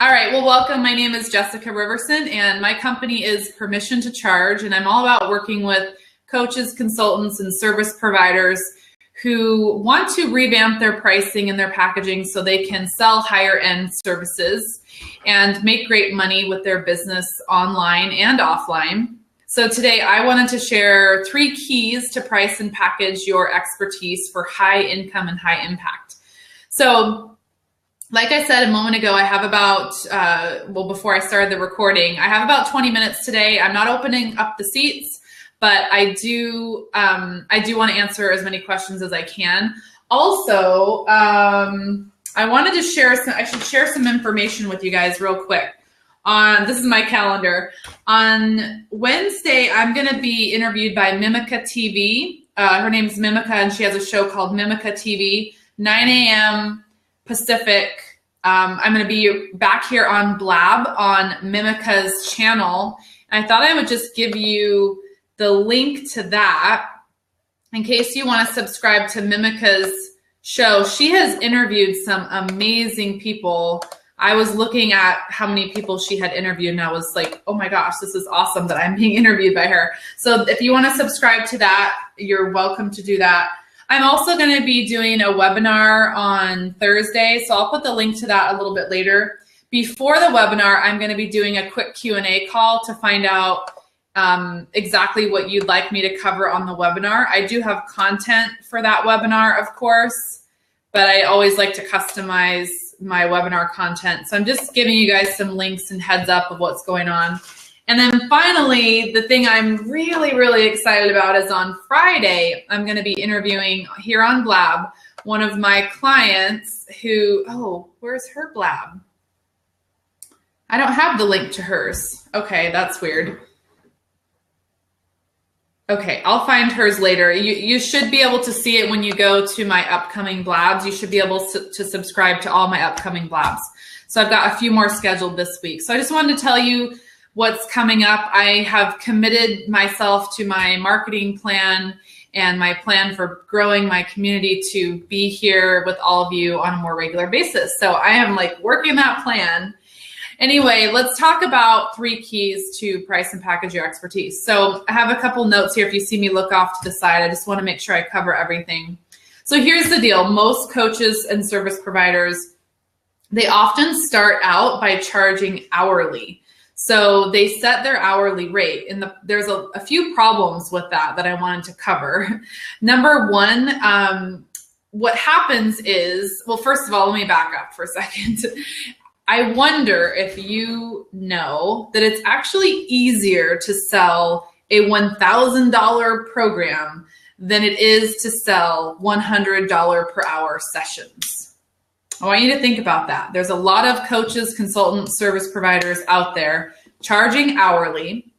All right, well, welcome. My name is Jessica Riverson, and my company is Permission to Charge, and I'm all about working with coaches, consultants, and service providers who want to revamp their pricing and their packaging so they can sell higher-end services and make great money with their business online and offline. So today I wanted to share 3 keys to price and package your expertise for high income and high impact. So like I said a moment ago, I have about, before I started the recording, I have about 20 minutes today. I'm not opening up the seats, but I do want to answer as many questions as I can. Also, I wanted to share some information with you guys real quick. This is my calendar. On Wednesday, I'm going to be interviewed by Mimica TV. Her name's Mimica, and she has a show called Mimica TV, 9 a.m. Pacific. I'm going to be back here on Blab on Mimica's channel. And I thought I would just give you the link to that in case you want to subscribe to Mimica's show. She has interviewed some amazing people. I was looking at how many people she had interviewed, and I was like, oh my gosh, this is awesome that I'm being interviewed by her. So if you want to subscribe to that, you're welcome to do that. I'm also going to be doing a webinar on Thursday, so I'll put the link to that a little bit later. Before the webinar, I'm going to be doing a quick Q&A call to find out exactly what you'd like me to cover on the webinar. I do have content for that webinar, of course, but I always like to customize my webinar content. So I'm just giving you guys some links and heads up of what's going on. And then finally, the thing I'm really, really excited about is on Friday, I'm going to be interviewing here on Blab one of my clients who, where's her Blab? I don't have the link to hers. Okay, that's weird. Okay, I'll find hers later. You should be able to see it when you go to my upcoming Blabs. You should be able to subscribe to all my upcoming Blabs. So I've got a few more scheduled this week. So I just wanted to tell you what's coming up. I have committed myself to my marketing plan and my plan for growing my community to be here with all of you on a more regular basis. So I am working that plan. Anyway, let's talk about 3 keys to price and package your expertise. So I have a couple notes here. If you see me look off to the side, I just want to make sure I cover everything. So here's the deal. Most coaches and service providers, they often start out by charging hourly. So they set their hourly rate, and there's a few problems with that I wanted to cover. Number one, what happens is, well, first of all, let me back up for a second. I wonder if you know that it's actually easier to sell a $1,000 program than it is to sell $100 per hour sessions. I want you to think about that. There's a lot of coaches, consultants, service providers out there charging hourly,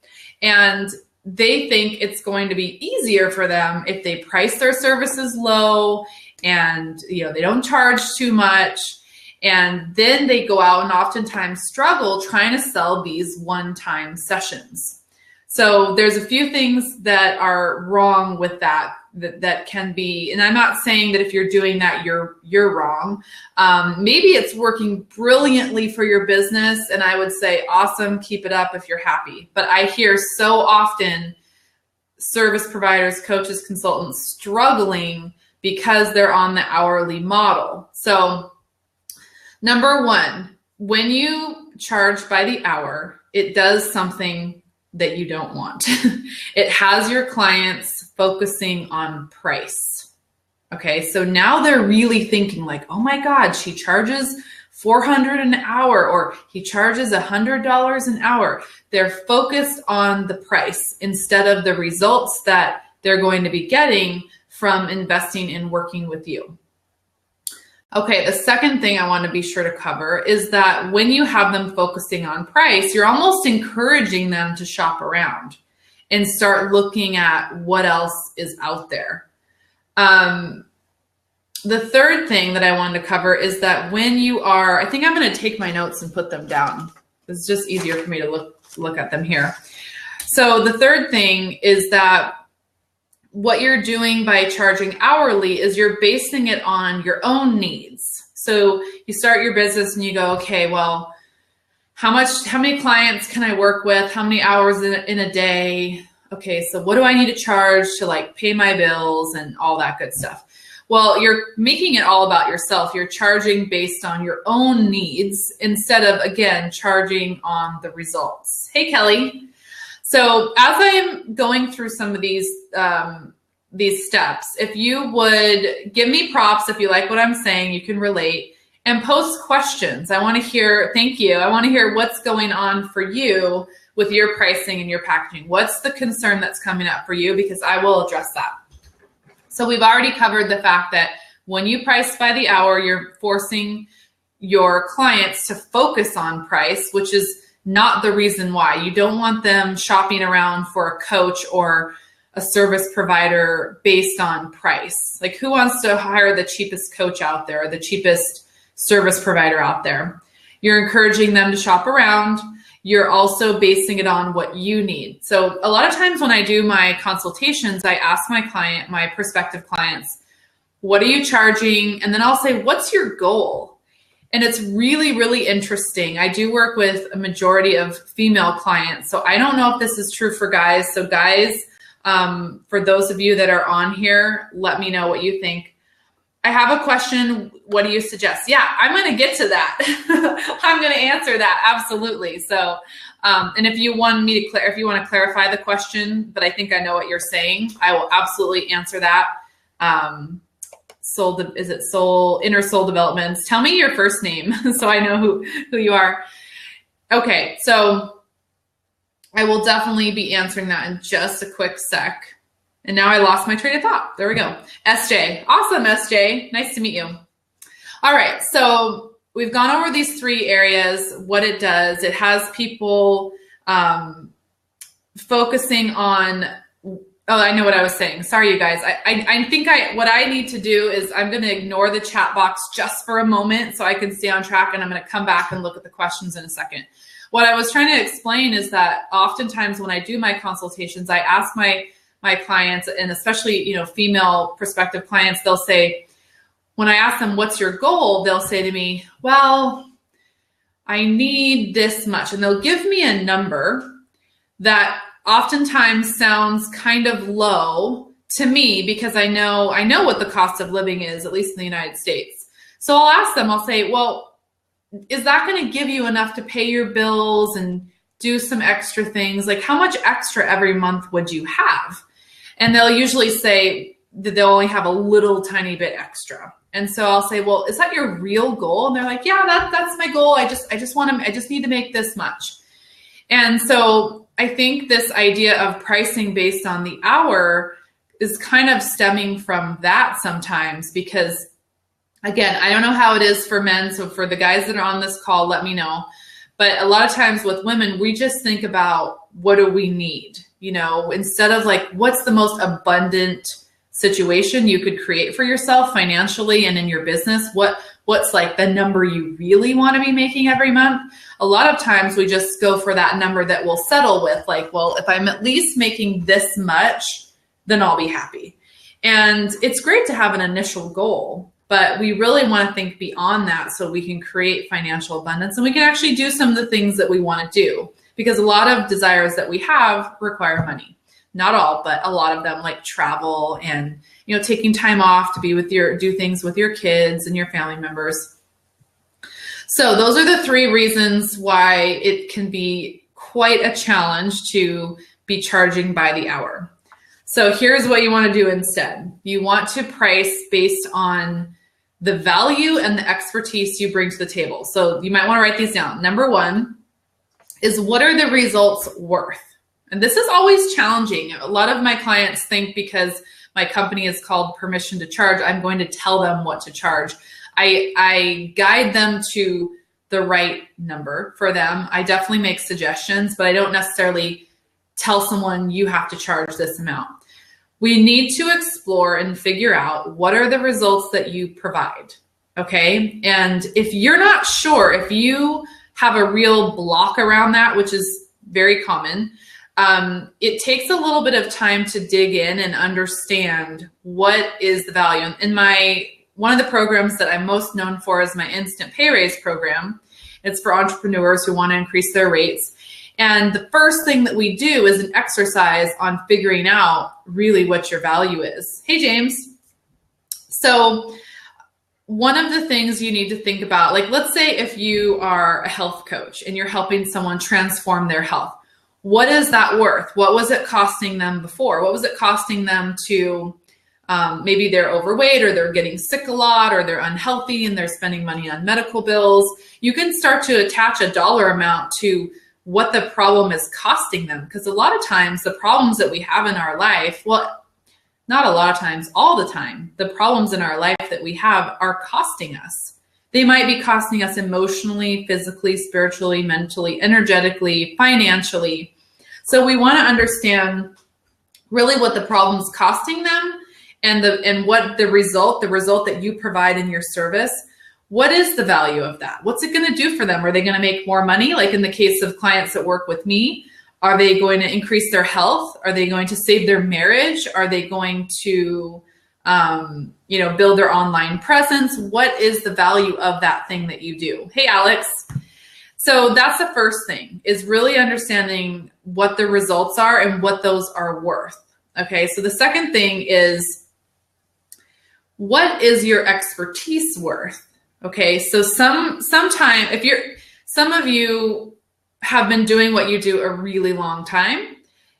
and they think it's going to be easier for them if they price their services low and they don't charge too much. And then they go out and oftentimes struggle trying to sell these one-time sessions. So there's a few things that are wrong with that can be, and I'm not saying that if you're doing that, you're wrong. Maybe it's working brilliantly for your business, and I would say, awesome, keep it up if you're happy. But I hear so often service providers, coaches, consultants struggling because they're on the hourly model. So number one, when you charge by the hour, it does something that you don't want. It has your clients focusing on price. Okay, so now they're really thinking oh my God, she charges $400 an hour, or he charges $100 an hour. They're focused on the price instead of the results that they're going to be getting from investing in working with you. Okay, the second thing I want to be sure to cover is that when you have them focusing on price, you're almost encouraging them to shop around and start looking at what else is out there. The third thing that I wanted to cover is that when you are, I think I'm going to take my notes and put them down. It's just easier for me to look at them here. So the third thing is that what you're doing by charging hourly is you're basing it on your own needs. So you start your business and you go, okay, well, how many clients can I work with? How many hours in a day? Okay, so what do I need to charge to like pay my bills and all that good stuff? Well, you're making it all about yourself. You're charging based on your own needs instead of, again, charging on the results. Hey, Kelly. So as I'm going through some of these steps, if you would give me props, if you like what I'm saying, you can relate, and post questions. I want to hear, thank you. I want to hear what's going on for you with your pricing and your packaging. What's the concern that's coming up for you? Because I will address that. So we've already covered the fact that when you price by the hour, you're forcing your clients to focus on price, which is not the reason why. You don't want them shopping around for a coach or a service provider based on price. Like, who wants to hire the cheapest coach out there, or the cheapest service provider out there? You're encouraging them to shop around. You're also basing it on what you need. So a lot of times when I do my consultations, I ask my prospective clients, what are you charging? And then I'll say, what's your goal? And it's really, really interesting. I do work with a majority of female clients, so I don't know if this is true for guys. So guys, for those of you that are on here, let me know what you think. I have a question. What do you suggest? Yeah, I'm going to get to that. I'm going to answer that. Absolutely. So, and if you want me to if you want to clarify the question, but I think I know what you're saying, I will absolutely answer that. Inner Soul Developments? Tell me your first name so I know who you are. Okay. So I will definitely be answering that in just a quick sec. And now I lost my train of thought. There we go. SJ. Awesome, SJ. Nice to meet you. All right. So we've gone over these three areas, what it does. It has people focusing on, oh, I know what I was saying. Sorry, you guys. I think what I need to do is I'm going to ignore the chat box just for a moment so I can stay on track, and I'm going to come back and look at the questions in a second. What I was trying to explain is that oftentimes when I do my consultations, I ask my clients, and especially, female prospective clients, they'll say, when I ask them, what's your goal? They'll say to me, well, I need this much. And they'll give me a number that oftentimes sounds kind of low to me, because I know what the cost of living is, at least in the United States. So I'll ask them, I'll say, well, is that going to give you enough to pay your bills and do some extra things? Like, how much extra every month would you have? And they'll usually say that they'll only have a little tiny bit extra. And so I'll say, well, is that your real goal? And they're like, yeah, that's my goal. I just need to make this much. And so I think this idea of pricing based on the hour is kind of stemming from that sometimes, because again, I don't know how it is for men. So for the guys that are on this call, let me know. But a lot of times with women, we just think about, what do we need? Instead of like, what's the most abundant situation you could create for yourself financially and in your business? What's like the number you really want to be making every month? A lot of times we just go for that number that we'll settle with, like, well, if I'm at least making this much, then I'll be happy. And it's great to have an initial goal, but we really want to think beyond that so we can create financial abundance and we can actually do some of the things that we want to do. Because a lot of desires that we have require money. Not all, but a lot of them, like travel and, taking time off to do things with your kids and your family members. So those are the three reasons why it can be quite a challenge to be charging by the hour. So here's what you want to do instead. You want to price based on the value and the expertise you bring to the table. So you might want to write these down. Number one is, what are the results worth? And this is always challenging. A lot of my clients think because my company is called Permission to Charge, I'm going to tell them what to charge. I guide them to the right number for them. I definitely make suggestions, but I don't necessarily tell someone you have to charge this amount. We need to explore and figure out what are the results that you provide, okay? And if you're not sure, if you have a real block around that, which is very common, it takes a little bit of time to dig in and understand what is the value. In one of the programs that I'm most known for is my Instant Pay Raise program. It's for entrepreneurs who want to increase their rates. And the first thing that we do is an exercise on figuring out really what your value is. Hey, James. So one of the things you need to think about, like let's say if you are a health coach and you're helping someone transform their health, what is that worth? What was it costing them before? What was it costing them to maybe they're overweight or they're getting sick a lot or they're unhealthy and they're spending money on medical bills? You can start to attach a dollar amount to what the problem is costing them. Because a lot of times the problems that we have in our life, well, not a lot of times, all the time, the problems in our life that we have are costing us. They might be costing us emotionally, physically, spiritually, mentally, energetically, financially. So we want to understand really what the problem's costing them and what the result that you provide in your service. What is the value of that? What's it going to do for them? Are they going to make more money? Like in the case of clients that work with me, are they going to increase their health? Are they going to save their marriage? Are they going to, build their online presence? What is the value of that thing that you do? Hey, Alex. So that's the first thing, is really understanding what the results are and what those are worth. Okay. So the second thing is, what is your expertise worth? Okay, so some of you have been doing what you do a really long time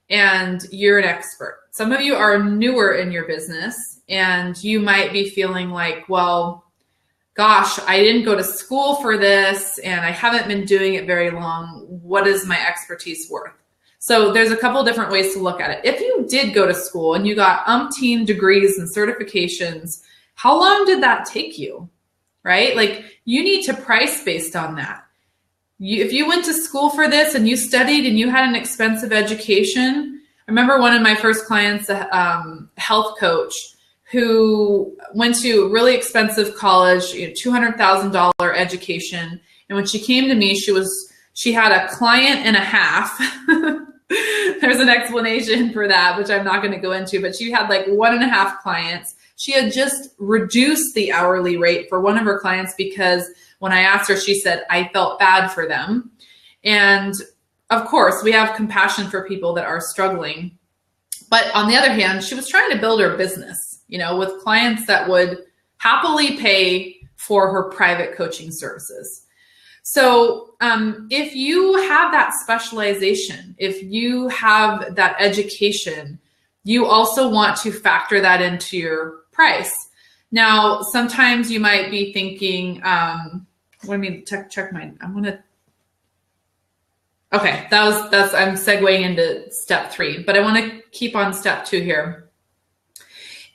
and you're an expert. Some of you are newer in your business and you might be feeling like, well, gosh, I didn't go to school for this and I haven't been doing it very long. What is my expertise worth? So there's a couple different ways to look at it. If you did go to school and you got umpteen degrees and certifications, how long did that take you? Right? Like you need to price based on that. If you went to school for this and you studied and you had an expensive education, I remember one of my first clients, a health coach who went to really expensive college, $200,000 education. And when she came to me, she had a client and a half. There's an explanation for that, which I'm not going to go into, but she had like 1.5 clients. She had just reduced the hourly rate for one of her clients because when I asked her, she said, I felt bad for them. And of course, we have compassion for people that are struggling. But on the other hand, she was trying to build her business, with clients that would happily pay for her private coaching services. So if you have that specialization, if you have that education, you also want to factor that into your price. Now, sometimes you might be thinking, let me check mine. Okay, I'm segueing into step 3, but I want to keep on step 2 here.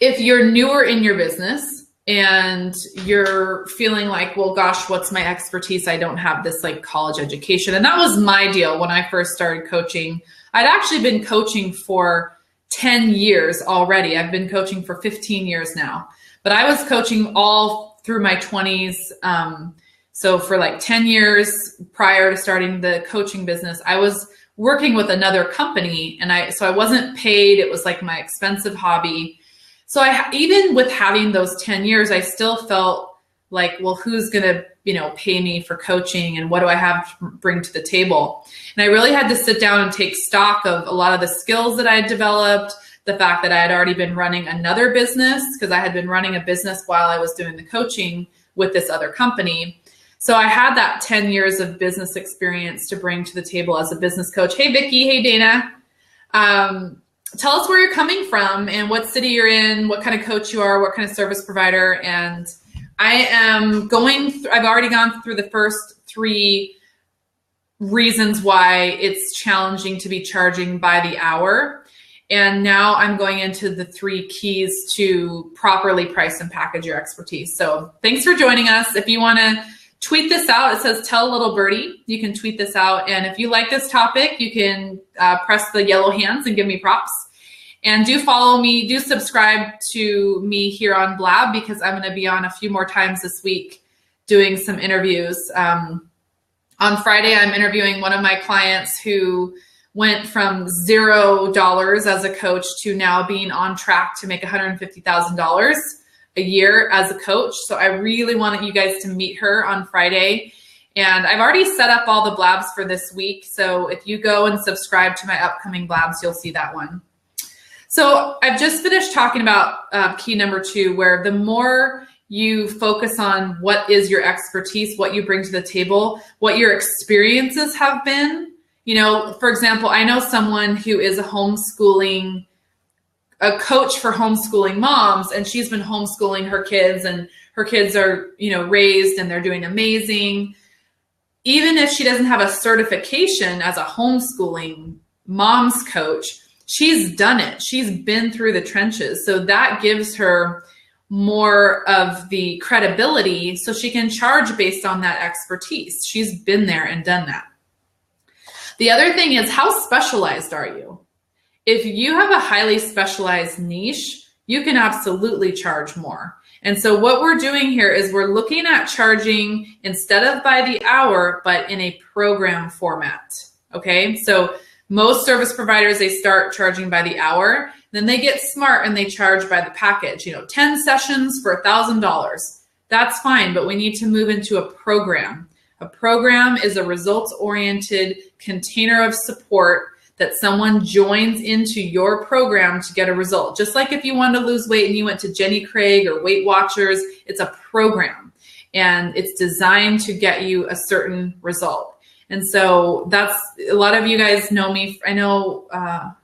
If you're newer in your business and you're feeling like, well, gosh, what's my expertise? I don't have this like college education. And that was my deal when I first started coaching. I'd actually been coaching for 10 years already. I've been coaching for 15 years now, but I was coaching all through my 20s. So for like 10 years prior to starting the coaching business, I was working with another company and I wasn't paid. It was like my expensive hobby. So even with having those 10 years, I still felt like, well, who's going to, pay me for coaching and what do I have to bring to the table? And I really had to sit down and take stock of a lot of the skills that I had developed, the fact that I had already been running another business because I had been running a business while I was doing the coaching with this other company. So I had that 10 years of business experience to bring to the table as a business coach. Hey, Vicki. Hey, Dana. Tell us where you're coming from and what city you're in, what kind of coach you are, what kind of service provider. And I've already gone through the first 3 reasons why it's challenging to be charging by the hour. And now I'm going into the 3 keys to properly price and package your expertise. So thanks for joining us. If you want to tweet this out, it says tell little birdie. You can tweet this out. And if you like this topic, you can press the yellow hands and give me props. And do follow me, do subscribe to me here on Blab because I'm going to be on a few more times this week doing some interviews. On Friday, I'm interviewing one of my clients who went from $0 as a coach to now being on track to make $150,000 a year as a coach. So I really want you guys to meet her on Friday. And I've already set up all the blabs for this week. So if you go and subscribe to my upcoming blabs, you'll see that one. So I've just finished talking about key number 2, where the more you focus on what is your expertise, what you bring to the table, what your experiences have been. For example, I know someone who is a coach for homeschooling moms, and she's been homeschooling her kids, and her kids are, raised and they're doing amazing. Even if she doesn't have a certification as a homeschooling mom's coach, she's done it. She's been through the trenches. So that gives her more of the credibility so she can charge based on that expertise. She's been there and done that. The other thing is, how specialized are you? If you have a highly specialized niche, you can absolutely charge more. And so what we're doing here is we're looking at charging instead of by the hour, but in a program format. Okay. So most service providers, they start charging by the hour, then they get smart and they charge by the package, 10 sessions for $1,000. That's fine, but we need to move into a program. A program is a results-oriented container of support that someone joins into your program to get a result. Just like if you wanted to lose weight and you went to Jenny Craig or Weight Watchers, it's a program and it's designed to get you a certain result. And so that's, a lot of you guys know me. I know,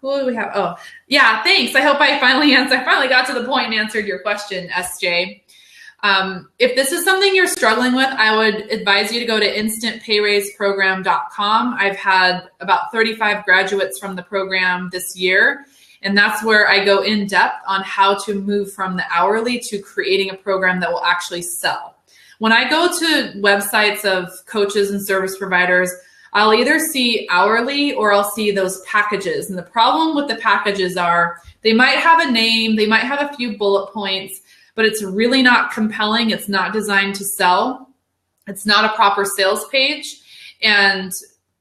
who do we have? Oh, yeah, thanks. I hope I finally got to the point and answered your question, SJ. If this is something you're struggling with, I would advise you to go to instantpayraiseprogram.com. I've had about 35 graduates from the program this year, and that's where I go in depth on how to move from the hourly to creating a program that will actually sell. When I go to websites of coaches and service providers, I'll either see hourly or I'll see those packages. And the problem with the packages are they might have a name, they might have a few bullet points, but it's really not compelling. It's not designed to sell. It's not a proper sales page. And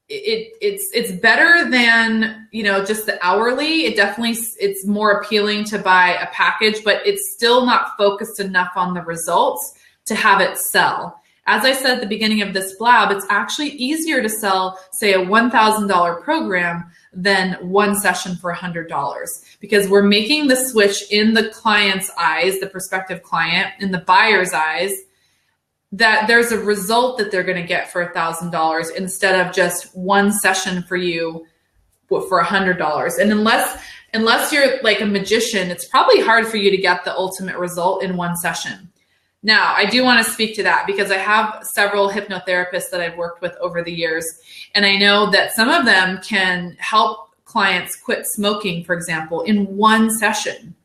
it's better than, just the hourly. It's more appealing to buy a package, but it's still not focused enough on the results to have it sell. As I said at the beginning of this blab, it's actually easier to sell, say, a $1,000 program than one session for $100, because we're making the switch in the client's eyes, the prospective client, in the buyer's eyes, that there's a result that they're going to get for $1,000 instead of just one session for you for $100. And unless you're like a magician, it's probably hard for you to get the ultimate result in one session. Now, I do want to speak to that because I have several hypnotherapists that I've worked with over the years, and I know that some of them can help clients quit smoking, for example, in one session.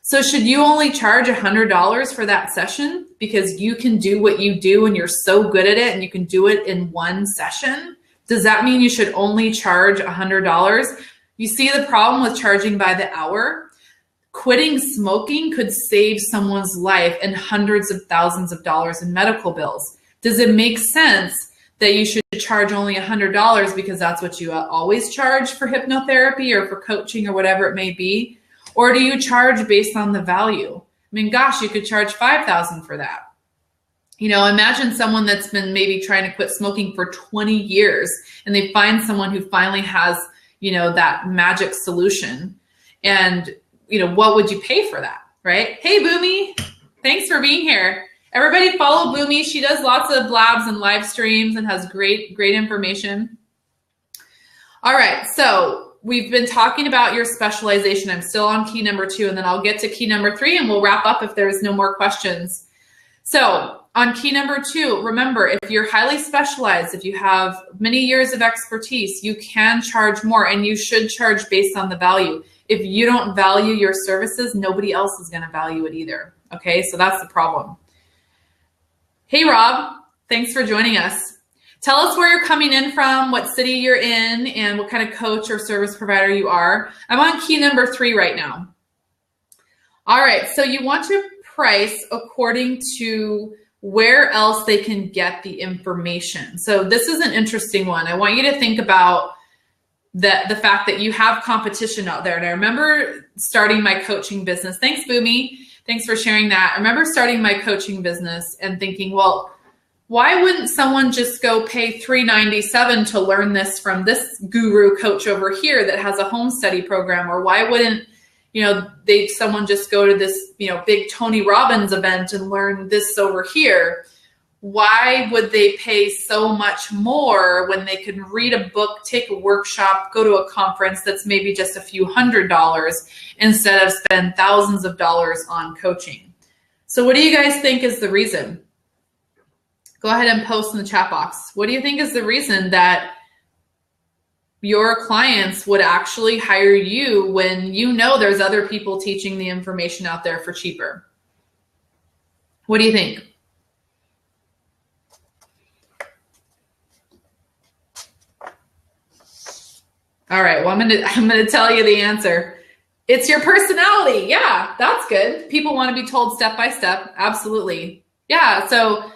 So should you only charge $100 for that session because you can do what you do and you're so good at it and you can do it in one session? Does that mean you should only charge $100? You see the problem with charging by the hour? Quitting smoking could save someone's life and hundreds of thousands of dollars in medical bills. Does it make sense that you should charge only $100 because that's what you always charge for hypnotherapy or for coaching or whatever it may be? Or do you charge based on the value? I mean, gosh, you could charge $5,000 for that. Imagine someone that's been maybe trying to quit smoking for 20 years and they find someone who finally has, that magic solution. And what would you pay for that, right? Hey, Boomy, thanks for being here. Everybody follow Boomy. She does lots of blabs and live streams and has great information. All right, so we've been talking about your specialization. I'm still on key number 2, and then I'll get to key number 3, and we'll wrap up if there's no more questions. So on key number 2, remember, if you're highly specialized, if you have many years of expertise, you can charge more, and you should charge based on the value. If you don't value your services, nobody else is going to value it either. Okay, so that's the problem. Hey, Rob, thanks for joining us. Tell us where you're coming in from, what city you're in, and what kind of coach or service provider you are. I'm on key number 3 right now. All right, so you want to price according to where else they can get the information. So this is an interesting one. I want you to think about the fact that you have competition out there. And I remember starting my coaching business. Thanks, Boomy. Thanks for sharing that. I remember starting my coaching business and thinking, well, why wouldn't someone just go pay $397 to learn this from this guru coach over here that has a home study program? Or why wouldn't, someone just go to this, big Tony Robbins event and learn this over here? Why would they pay so much more when they can read a book, take a workshop, go to a conference that's maybe just a few $100s instead of spend thousands of dollars on coaching? So what do you guys think is the reason? Go ahead and post in the chat box. What do you think is the reason that your clients would actually hire you when there's other people teaching the information out there for cheaper? What do you think? All right, well, I'm gonna tell you the answer. It's your personality. Yeah, that's good. People want to be told step by step. Absolutely. Yeah, so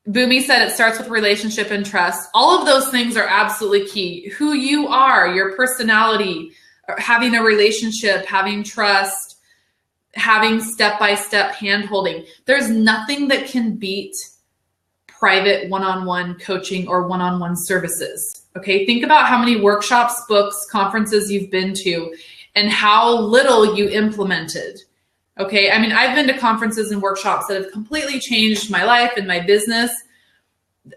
Boomy said it starts with relationship and trust. All of those things are absolutely key. Who you are, your personality, having a relationship, having trust, having step-by-step hand-holding. There's nothing that can beat private one-on-one coaching or one-on-one services. Okay, think about how many workshops, books, conferences you've been to and how little you implemented. Okay, I mean, I've been to conferences and workshops that have completely changed my life and my business,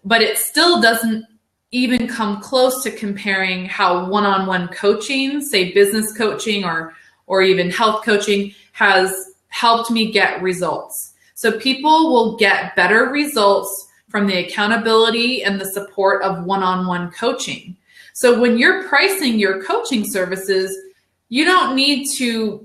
but it still doesn't even come close to comparing how one-on-one coaching, say business coaching or even health coaching, has helped me get results. So people will get better results from the accountability and the support of one-on-one coaching. So when you're pricing your coaching services, you don't need to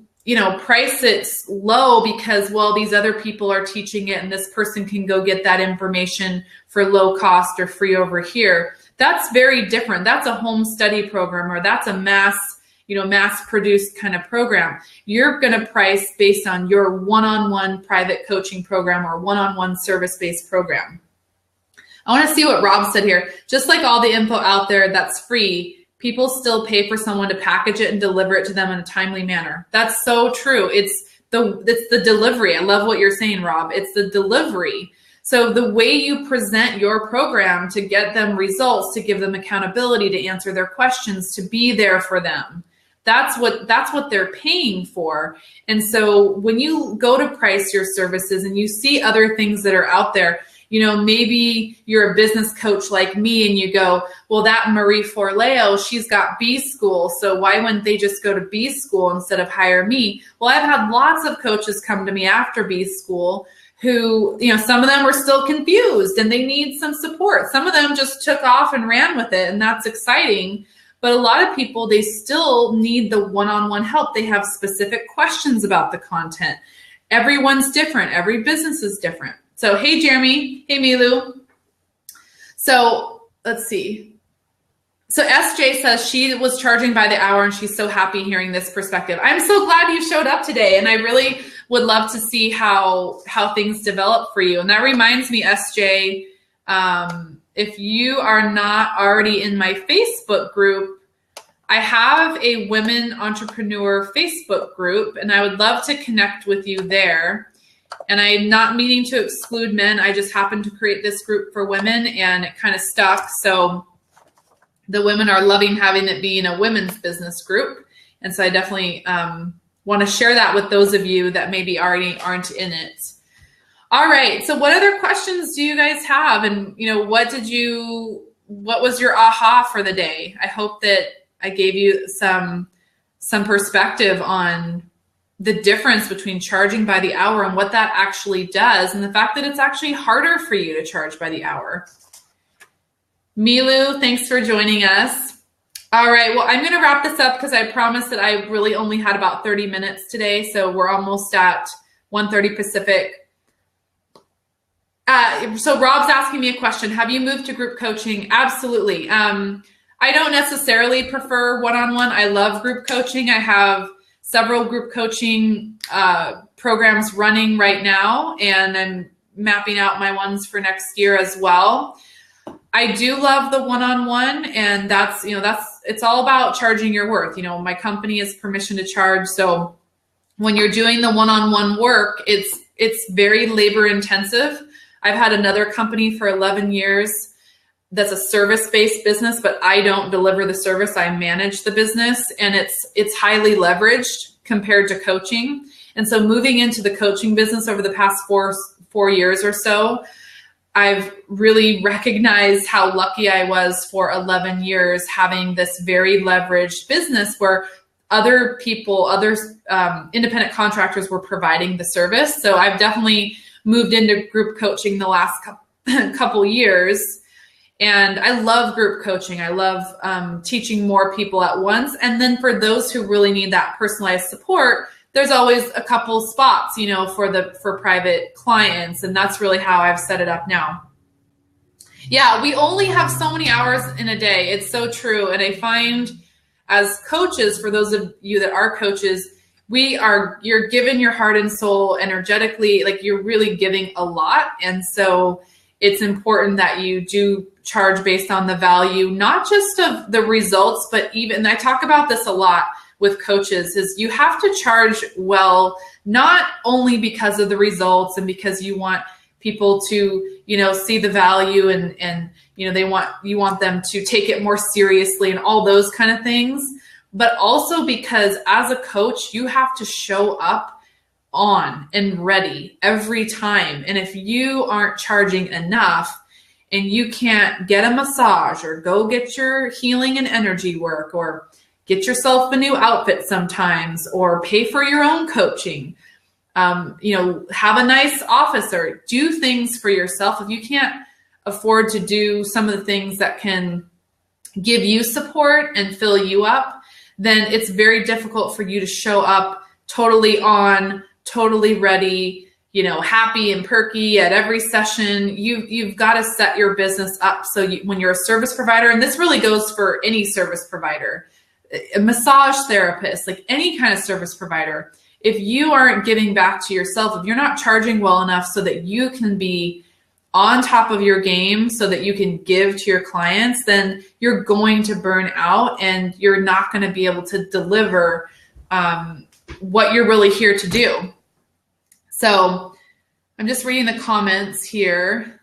price it low because, these other people are teaching it and this person can go get that information for low cost or free over here. That's very different. That's a home study program, or that's a mass produced kind of program. You're going to price based on your one-on-one private coaching program or one-on-one service-based program. I want to see what Rob said here. Just like all the info out there that's free, people still pay for someone to package it and deliver it to them in a timely manner. That's so true. It's the delivery. I love what you're saying, Rob. It's the delivery. So the way you present your program to get them results, to give them accountability, to answer their questions, to be there for them, that's what they're paying for. And so when you go to price your services and you see other things that are out there, maybe you're a business coach like me and you go, well, that Marie Forleo, she's got B school. So why wouldn't they just go to B school instead of hire me? Well, I've had lots of coaches come to me after B school who, some of them were still confused and they need some support. Some of them just took off and ran with it, and that's exciting. But a lot of people, they still need the one-on-one help. They have specific questions about the content. Everyone's different. Every business is different. So, hey, Jeremy. Hey, Milu. So let's see. So SJ says she was charging by the hour and she's so happy hearing this perspective. I'm so glad you showed up today, and I really would love to see how things develop for you. And that reminds me, SJ, if you are not already in my Facebook group, I have a women entrepreneur Facebook group, and I would love to connect with you there. And I'm not meaning to exclude men. I just happened to create this group for women, and it kind of stuck. So the women are loving having it be in a women's business group. And so I definitely want to share that with those of you that maybe already aren't in it. All right. So what other questions do you guys have? And, what was your aha for the day? I hope that I gave you some perspective on the difference between charging by the hour and what that actually does, and the fact that it's actually harder for you to charge by the hour. Milu, thanks for joining us. All right, well, I'm going to wrap this up because I promised that I really only had about 30 minutes today, so we're almost at 1:30 Pacific. So Rob's asking me a question. Have you moved to group coaching? Absolutely. I don't necessarily prefer one-on-one. I love group coaching. I have several group coaching programs running right now, and I'm mapping out my ones for next year as well. I do love the one-on-one, and it's all about charging your worth. My company is permission to charge. So when you're doing the one-on-one work, it's very labor intensive. I've had another company for 11 years that's a service-based business, but I don't deliver the service. I manage the business, and it's highly leveraged compared to coaching. And so moving into the coaching business over the past four years or so, I've really recognized how lucky I was for 11 years having this very leveraged business where other people, independent contractors were providing the service. So I've definitely moved into group coaching the last couple years. And I love group coaching. I love teaching more people at once. And then for those who really need that personalized support, there's always a couple spots, for private clients. And that's really how I've set it up now. Yeah, we only have so many hours in a day. It's so true. And I find as coaches, for those of you that are coaches, you're giving your heart and soul energetically, like you're really giving a lot. And so it's important that you do charge based on the value, not just of the results, but even, I talk about this a lot with coaches, is you have to charge well, not only because of the results and because you want people to, see the value and you want them to take it more seriously and all those kind of things, but also because as a coach, you have to show up on and ready every time. And if you aren't charging enough and you can't get a massage or go get your healing and energy work or get yourself a new outfit sometimes or pay for your own coaching, have a nice office or do things for yourself. If you can't afford to do some of the things that can give you support and fill you up, then it's very difficult for you to show up totally on, totally ready, happy and perky at every session. You've got to set your business up so when you're a service provider, and this really goes for any service provider, a massage therapist, like any kind of service provider, if you aren't giving back to yourself, if you're not charging well enough so that you can be on top of your game so that you can give to your clients, then you're going to burn out and you're not going to be able to deliver what you're really here to do. So I'm just reading the comments here.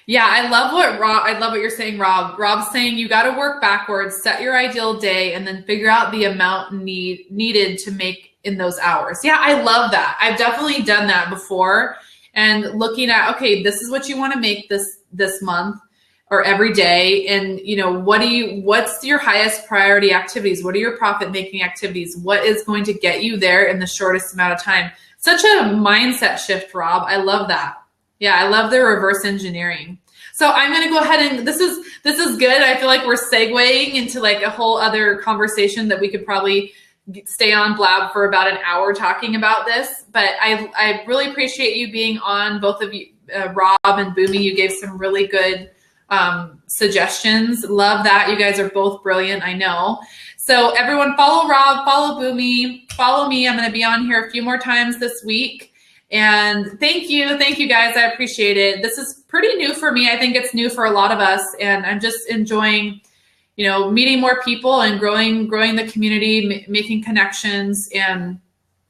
Yeah, I love what you're saying, Rob. Rob's saying you got to work backwards, set your ideal day, and then figure out the amount needed to make in those hours. Yeah, I love that. I've definitely done that before, and looking at, okay, this is what you want to make this month or every day, and what's your highest priority activities? What are your profit making activities? What is going to get you there in the shortest amount of time? Such a mindset shift, Rob. I love that. Yeah, I love the reverse engineering. So I'm going to go ahead and this is good. I feel like we're segueing into like a whole other conversation that we could probably stay on Blab for about an hour talking about this. But I really appreciate you being on, both of you, Rob and Boomy. You gave some really good suggestions. Love that. You guys are both brilliant, I know. So everyone follow Rob, follow Boomy, follow me. I'm going to be on here a few more times this week. And thank you guys. I appreciate it. This is pretty new for me. I think it's new for a lot of us, and I'm just enjoying, meeting more people and growing the community, making connections. And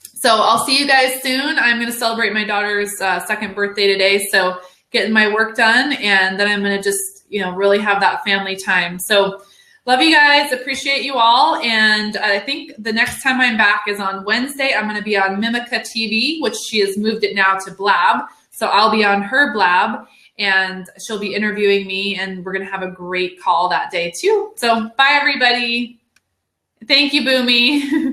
so I'll see you guys soon. I'm going to celebrate my daughter's second birthday today, so getting my work done, and then I'm going to just, really have that family time. So love you guys. Appreciate you all. And I think the next time I'm back is on Wednesday. I'm going to be on Mimica TV, which she has moved it now to Blab. So I'll be on her Blab and she'll be interviewing me, and we're going to have a great call that day too. So bye, everybody. Thank you, Boomy.